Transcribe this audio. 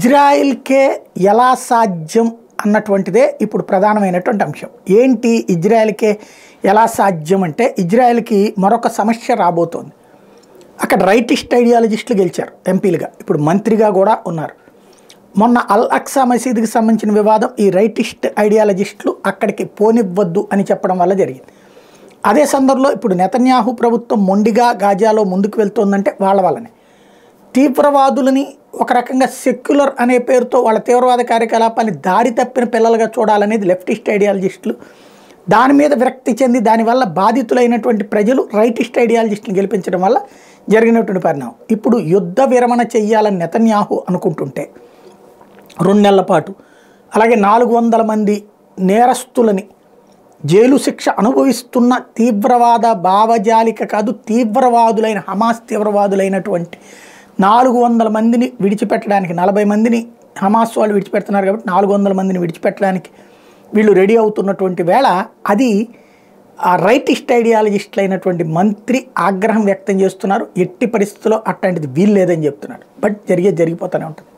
ఇజ్రాయిల్కే ఎలా సాధ్యం అన్నటువంటిదే ఇప్పుడు ప్రధానమైనటువంటి అంశం. ఏంటి ఇజ్రాయిల్కే ఎలా సాధ్యం అంటే, ఇజ్రాయిల్కి మరొక సమస్య రాబోతోంది. అక్కడ రైటిస్ట్ ఐడియాలజిస్టులు గెలిచారు ఎంపీలుగా, ఇప్పుడు మంత్రిగా కూడా ఉన్నారు. మొన్న అల్ అక్సా మసీదుకి సంబంధించిన వివాదం ఈ రైటిస్ట్ ఐడియాలజిస్టులు అక్కడికి పోనివ్వద్దు అని చెప్పడం వల్ల జరిగింది. అదే సందర్భంలో ఇప్పుడు నెతన్యాహు ప్రభుత్వం మొండిగా గాజాలో ముందుకు వెళ్తోందంటే వాళ్ళ వల్లనే. తీవ్రవాదులని ఒక రకంగా సెక్యులర్ అనే పేరుతో వాళ్ళ తీవ్రవాద కార్యకలాపాన్ని దారి తప్పిన పిల్లలుగా చూడాలనేది లెఫ్టిస్ట్ ఐడియాలజిస్టులు. దాని మీద విరక్తి చెంది దానివల్ల బాధితులైనటువంటి ప్రజలు రైటిస్ట్ ఐడియాలజిస్టులు గెలిపించడం వల్ల జరిగినటువంటి పరిణామం. ఇప్పుడు యుద్ధ విరమణ చెయ్యాలని నెతన్యాహు అనుకుంటుంటే 2 నెలల పాటు, అలాగే 400 మంది నేరస్తులని జైలు శిక్ష అనుభవిస్తున్న తీవ్రవాద భావజాలిక కాదు, తీవ్రవాదులైన హమాస్ తీవ్రవాదులైనటువంటి 400 మందిని విడిచిపెట్టడానికి, 40 మందిని హమాస్ వాళ్ళు విడిచిపెడుతున్నారు కాబట్టి 400 మందిని విడిచిపెట్టడానికి వీళ్ళు రెడీ అవుతున్నటువంటి వేళ అది ఆ రైటిస్ట్ ఐడియాలజిస్టులు అయినటువంటి మంత్రి ఆగ్రహం వ్యక్తం చేస్తున్నారు. ఎట్టి పరిస్థితుల్లో అట్లాంటిది వీలు లేదని చెప్తున్నారు. బట్ జరిగిపోతూనే ఉంటుంది.